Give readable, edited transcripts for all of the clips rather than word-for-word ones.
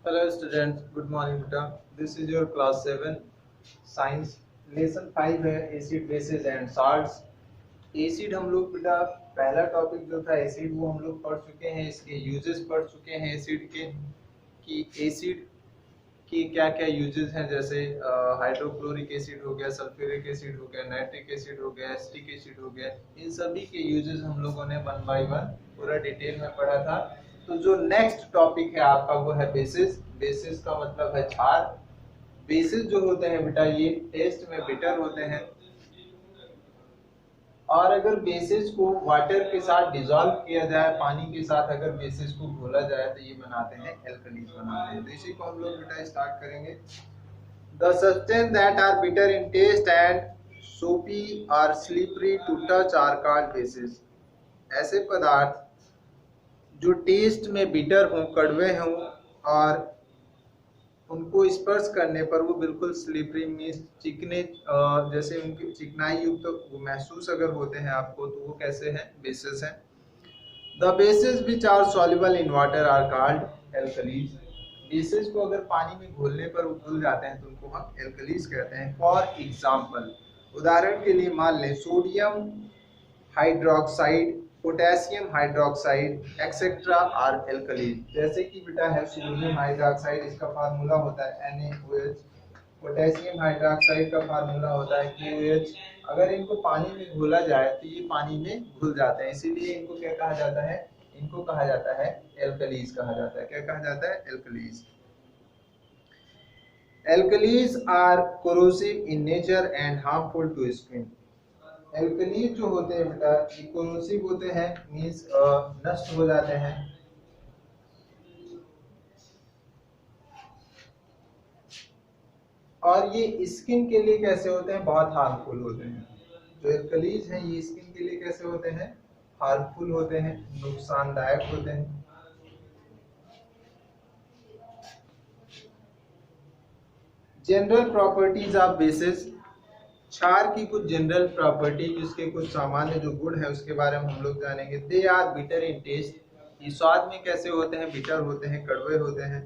Hello students, good morning beta. This is your class 7 science lesson 5 है acid basis and salts. Acid हम लोग बेटा पहला topic जो था एसिड वो हम लोग पढ़ चुके हैं, इसके यूजेस पढ़ चुके हैं एसिड के कि एसिड की क्या क्या यूजेस हैं, जैसे हाइड्रोक्लोरिक एसिड हो गया, सल्फ्यूरिक एसिड हो गया, नाइट्रिक एसिड हो गया, एसिटिक एसिड हो गया। इन सभी के यूजेस हम लोगों ने वन बाय वन पूरा डिटेल में पढ़ा था। तो जो नेक्स्ट टॉपिक है आपका वो है बेसिस। बेसिस का मतलब है क्षार। बेसिस जो होते हैं बेटा ये टेस्ट में बिटर होते हैं, और अगर बेसिस को वाटर के साथ डिसॉल्व किया जाए, पानी के साथ अगर बेसिस को घोला जाए तो ये बनाते हैं एल्कलीज बनाते हैं। तो इसी को हम लोग बेटा स्टार्ट करेंगे। The substances that are bitter in taste and soapy or slippery to touch are called bases। ऐसे पदार्थ जो टेस्ट में बिटर हों, कड़वे हों, और उनको स्पर्श करने पर वो बिल्कुल स्लिपरी मीन्स चिकने, जैसे उनकी चिकनाई युक्त तो महसूस अगर होते हैं आपको, तो वो कैसे हैं? बेसेस हैं। The bases which are soluble in water are called alkalis. Bases को अगर पानी में घोलने पर वो घुल जाते हैं तो उनको हम एल्कलीज कहते हैं। फॉर एग्जाम्पल, उदाहरण के लिए मान लें sodium hydroxide, potassium hydroxide etcetera are alkalis. जैसे कि बेटा है सोडियम हाइड्रोक्साइड, इसका फार्मूला होता है NaOH। पोटेशियम हाइड्रोक्साइड का फार्मूला होता है KOH। अगर इनको पानी में घोला जाए तो ये पानी में घुल जाते हैं, इसीलिए इनको क्या कहा जाता है? इनको कहा जाता है एल्कलीज कहा जाता है। क्या कहा जाता है? Alkalis. Alkalis are corrosive in nature and harmful to skin. Alkalis जो होते हैं बेटा ये कोरोसिव होते हैं, मींस नष्ट हो जाते हैं, और ये स्किन के लिए कैसे होते हैं? बहुत हार्मफुल होते हैं। जो एल्कलीज हैं ये स्किन के लिए कैसे होते हैं? हार्मफुल होते हैं, नुकसानदायक होते हैं। General properties of basis. क्षार की कुछ जनरल प्रॉपर्टी, उसके कुछ सामान्य जो गुण है उसके बारे में हम लोग जानेंगे। They are bitter in taste. ये स्वाद में कैसे होते हैं? बिटर होते हैं, कड़वे होते हैं।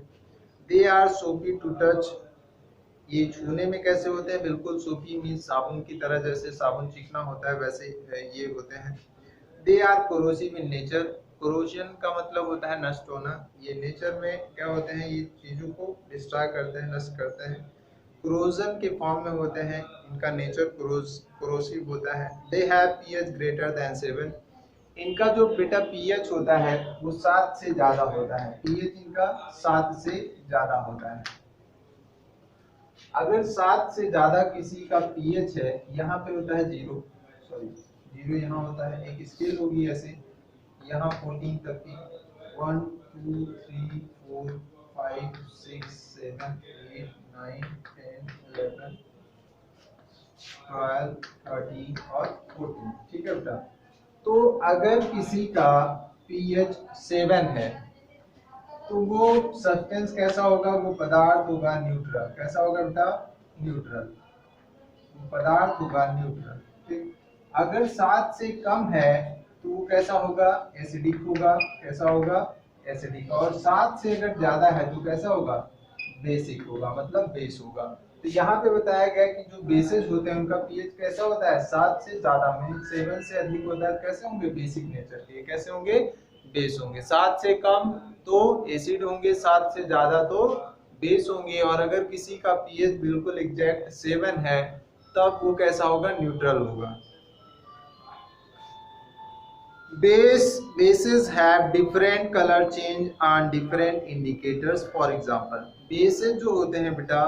दे आर सोपी टू टच। ये छूने में कैसे होते हैं? बिल्कुल सोपी मीन्स साबुन की तरह, जैसे साबुन चिकना होता है वैसे ये होते हैं। They are corrosive in nature. Corrosion का मतलब होता है नष्ट होना। ये नेचर में क्या होते हैं? ये चीजों को डिस्ट्रॉय करते हैं, नष्ट करते हैं। कोरोजन के फॉर्म में होते हैं, इनका नेचर कोरोसिव होता है। They have pH greater than 7। इनका जो बेटा पीएच होता है वो 7 से ज्यादा होता है। पीएच इनका 7 से ज्यादा होता है। अगर 7 से ज्यादा किसी का पीएच है, यहाँ पे होता है 0, सॉरी 0 यहाँ होता है। एक स्केल होगी ऐसे, यहाँ 14 तक की, 1 2 3 4 5 6 7 8 9 10 11 12 13 और 14। ठीक है बेटा। तो अगर किसी का पीएच 7 है तो वो सब्सटेंस कैसा होगा? वो पदार्थ होगा न्यूट्रल। कैसा होगा बेटा? न्यूट्रल। पदार्थ होगा न्यूट्रल। ठीक। अगर 7 से कम है तो वो कैसा होगा? एसिडिक होगा। कैसा होगा? एसिडिक। और 7 से अगर ज्यादा है तो कैसा होगा? बेसिक होगा, मतलब बेस होगा। तो यहाँ पे बताया गया कि जो बेसिस होते हैं उनका पीएच कैसा होता है? 7 से ज्यादा, मीन 7 से अधिक होता है। कैसे होंगे? बेसिक नेचर के। कैसे होंगे? बेस होंगे। 7 से कम तो एसिड होंगे, 7 से ज्यादा तो बेस होंगे। और अगर किसी का पीएच बिल्कुल एग्जैक्ट 7 है तब वो कैसा होगा? न्यूट्रल होगा। Bases have different color change on different indicators। For example, bases जो होते हैं बेटा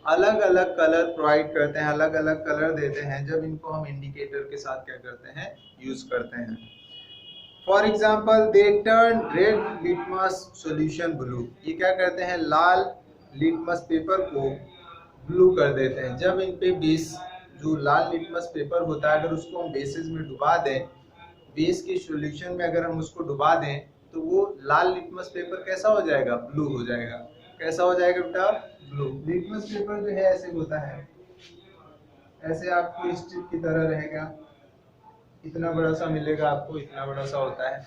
अलग अलग कलर प्रोवाइड करते हैं, अलग अलग कलर देते हैं जब इनको हम इंडिकेटर के साथ क्या करते हैं? यूज करते हैं। For example, they turn red litmus solution blue. ये क्या करते हैं? लाल लिटमस पेपर को ब्लू कर देते हैं। जब इन पे बेस, जो लाल लिटमस पेपर होता है, अगर उसको हम बेसिस में डुबा दें, बेस के सॉल्यूशन में अगर हम उसको डुबा दें तो वो लाल लिटमस पेपर कैसा हो जाएगा? ब्लू हो जाएगा। कैसा हो जाएगा बेटा? ब्लू। लिटमस पेपर जो है ऐसे होता है, ऐसे आपको स्ट्रिप की तरह रहेगा, इतना बड़ा सा मिलेगा आपको, इतना बड़ा सा होता है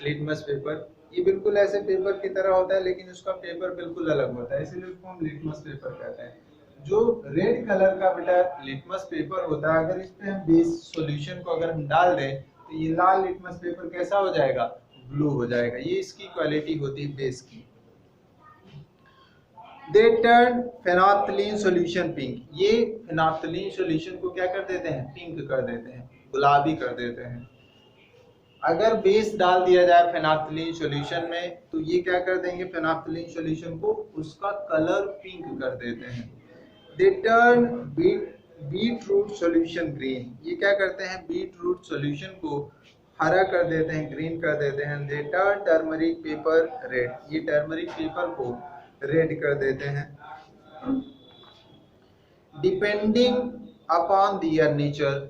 लिटमस पेपर। ये बिल्कुल ऐसे पेपर की तरह होता है, लेकिन उसका पेपर बिल्कुल अलग होता है, इसीलिए उसको हम लिटमस पेपर कहते हैं। जो रेड कलर का बेटा लिटमस पेपर होता है, अगर इस पे हम बेस सॉल्यूशन को अगर हम डाल दें तो ये लाल लिटमस पेपर कैसा हो जाएगा, ब्लू हो जाएगा। ये इसकी क्वालिटी होती है बेस की। They turn phenolphthalein solution pink, ये फेनोल्फथालीन सॉल्यूशन को क्या कर देते हैं, पिंक कर देते हैं, गुलाबी कर देते हैं। अगर बेस डाल दिया जाए फेनोल्फथालीन सॉल्यूशन में तो ये क्या कर देंगे, फेनोल्फथालीन सॉल्यूशन को उसका कलर पिंक कर देते हैं। They turn beetroot solution green, ये क्या करते हैं, बीट रूट सॉल्यूशन को हरा कर देते हैं, ग्रीन कर देते हैं। They turn turmeric paper red, ये टर्मरिक पेपर को रेड कर देते हैं। Depending upon their nature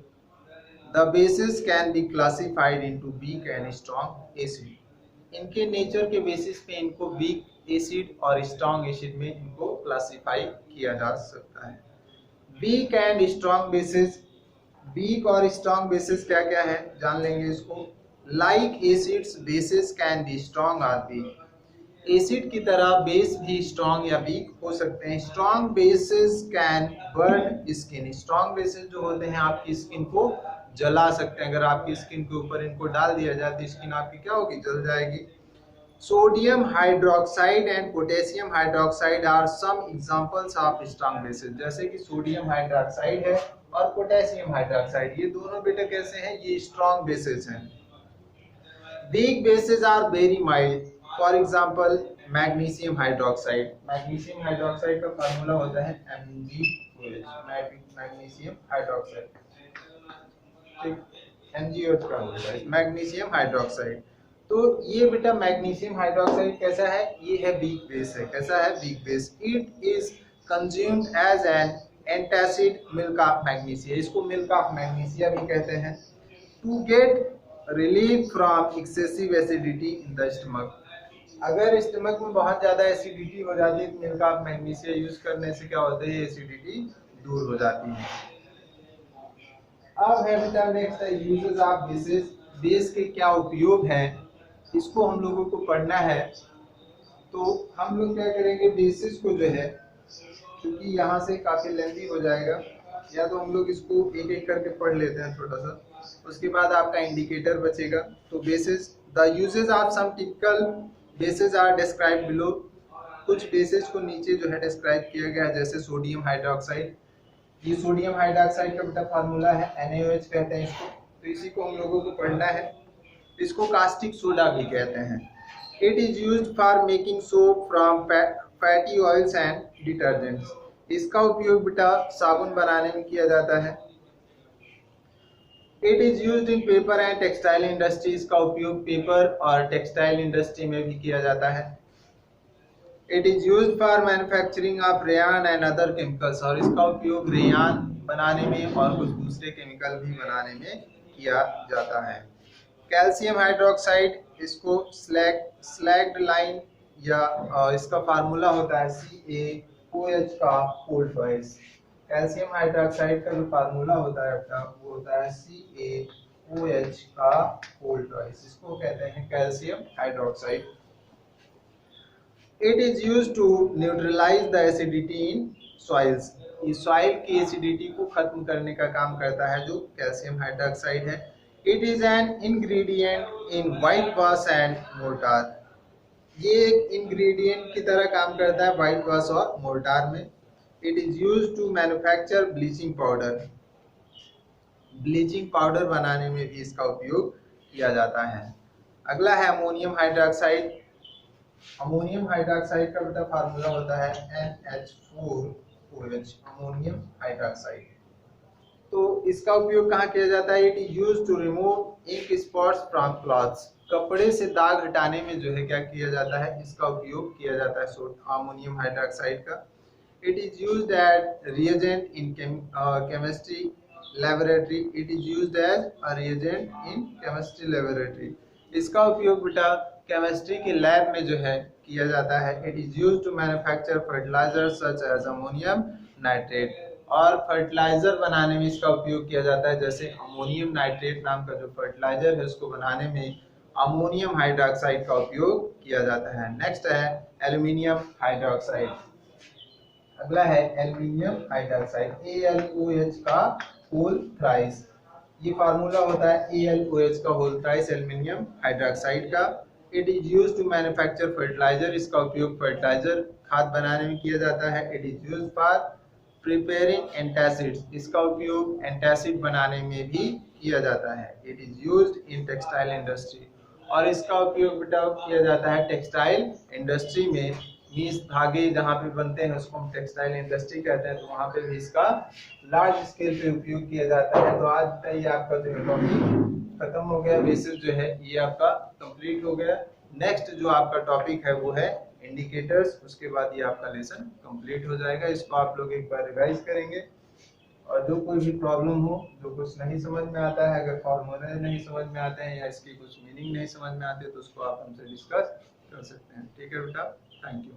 the bases can be classified into weak and strong acid, इनके नेचर के बेसिस पे इनको वीक एसिड और स्ट्रॉन्ग एसिड में इनको क्लासिफाई किया जा सकता है। Weak and strong bases, weak और स्ट्रॉन्ग बेसिस क्या क्या है जान लेंगे इसको। Like acids bases can be strong और वीक, एसिड की तरह बेस भी स्ट्रॉन्ग या वीक हो सकते हैं। Strong bases can burn skin, strong bases जो होते हैं आपकी स्किन को जला सकते हैं, अगर आपकी स्किन के ऊपर इनको डाल दिया जाए तो स्किन आपकी क्या होगी, जल जाएगी। Sodium hydroxide and potassium hydroxide are some examples of strong bases, जैसे कि सोडियम हाइड्रोक्साइड है और पोटेशियम हाइड्रोक्साइड, ये दोनों बेटा कैसे हैं, ये स्ट्रॉन्ग बेसिस हैं। Weak bases are very mild, for example magnesium hydroxide, magnesium hydroxide का फार्मूला होता है MgOH, मैग्नीशियम हाइड्रोक्साइड, MgOH का होता है मैग्नीशियम हाइड्रोक्साइड। तो ये बेटा मैग्नीशियम हाइड्रोक्साइड कैसा है, ये है वीक बेस है, कैसा है, weak base. It is consumed as an antacid milk of magnesia, इसको मिल्क ऑफ मैग्नीशिया भी कहते हैं। To get relief from excessive acidity in the stomach, अगर स्टमक में बहुत ज्यादा एसिडिटी हो जाती है तो मिल्क ऑफ मैग्नीशिया यूज करने से क्या होता है, एसिडिटी दूर हो जाती है। अब है बेटा नेक्स्ट है यूजेस ऑफ बेसिस, बेस के क्या उपयोग हैं, इसको हम लोगों को पढ़ना है। तो हम लोग क्या करेंगे, बेसिस को जो है, क्योंकि यहाँ से काफी लेंथी हो जाएगा, या तो हम लोग इसको एक एक करके पढ़ लेते हैं थोड़ा सा, उसके बाद आपका इंडिकेटर बचेगा। तो bases, the uses of some typical bases are described below, कुछ बेसिस को नीचे जो है डिस्क्राइब किया गया है, जैसे सोडियम हाइड्रोक्साइड, ये सोडियम हाइड्रोक्साइड का बेटा फार्मूला है NaOH कहते हैं इसको, तो इसी को हम लोगों को पढ़ना है। इसको कास्टिक सोडा भी कहते हैं। It is used for making soap from fatty oils and detergents, इसका उपयोग बेटा साबुन बनाने में किया जाता है। It is used in paper and textile industry, इसका उपयोग पेपर और टेक्सटाइल इंडस्ट्री में भी किया जाता है। It is used for manufacturing of rayon and other chemicals, और इसका उपयोग रेयान बनाने में और कुछ दूसरे केमिकल भी बनाने में किया जाता है। कैल्शियम हाइड्रोक्साइड, इसको स्लैग्ड लाइन या इसका फार्मूला होता है CaOH का कोल्ड ट्वाइस, कैल्शियम हाइड्रोक्साइड का जो फार्मूला होता है वो होता है CaOH का कोल्ड ट्वाइस, इसको कहते हैं calcium hydroxide. It is used to neutralize the acidity in soils, ये सॉइल की एसिडिटी को खत्म करने का काम करता है जो कैल्शियम हाइड्रोक्साइड है। It is an ingredient in whitewash and mortar, ये एक इंग्रेडिएंट की तरह काम करता है व्हाइट वॉश और मोर्टार में। It is used to manufacture bleaching powder, bleaching powder बनाने में भी इसका उपयोग किया जाता है। अगला है अमोनियम हाइड्रोक्साइड, अमोनियम हाइड्रोक्साइड का बेटा फार्मूला होता है NH4OH, अमोनियम हाइड्रोक्साइड। तो इसका उपयोग कहाँ किया जाता है, it is used to remove ink spots from clothes, कपड़े से दाग हटाने में जो है क्या किया जाता है, इसका उपयोग किया जाता है अमोनियम हाइड्रोक्साइड का। It is used as reagent in chemistry laboratory, it is used as a reagent in chemistry laboratory, इसका उपयोग बेटा केमिस्ट्री के लैब में जो है किया जाता है। It is used to manufacture fertiliser such as ammonium nitrate, और फर्टिलाइजर बनाने में इसका उपयोग किया जाता है, जैसे अमोनियम नाइट्रेट नाम का जो फर्टिलाइजर है उसको बनाने में अमोनियम हाइड्रोक्साइड का उपयोग किया जाता है। नेक्स्ट है एल्यूमिनियम हाइड्रोक्साइड। अगला है एल्यूमिनियम हाइड्रोक्साइड, AlOH का होल थ्राइस। ये फार्मूला होता है AlOH का होल थ्राइस एल्यूमिनियम हाइड्रोक्साइड का। It is used to manufacture fertiliser. इसका उपयोग फर्टिलाइजर खाद बनाने में किया जाता है। It is used for preparing antacids. इसका उपयोग एंटासिड बनाने में भी किया जाता है। It is used in textile industry. और इसका उपयोग बेटा किया जाता है टेक्सटाइल इंडस्ट्री में। मीस धागे जहाँ पे बनते हैं उसको हम टेक्सटाइल इंडस्ट्री कहते हैं, तो वहाँ पे भी इसका लार्ज स्केल पे उपयोग किया जाता है। तो आज का ये आपका जो टॉपिक खत्म हो गया, बेसिस जो है ये आपका कंप्लीट हो गया। नेक्स्ट जो आपका टॉपिक है वो है इंडिकेटर्स। उसके बाद ये आपका लेसन कंप्लीट हो जाएगा। इसको आप लोग एक बार रिवाइज करेंगे, और जो कोई भी प्रॉब्लम हो, जो कुछ नहीं समझ में आता है, अगर फॉर्मूले नहीं समझ में आते हैं या इसकी कुछ मीनिंग नहीं समझ में आते, तो उसको आप हमसे डिस्कस कर सकते हैं। ठीक है बेटा, थैंक यू।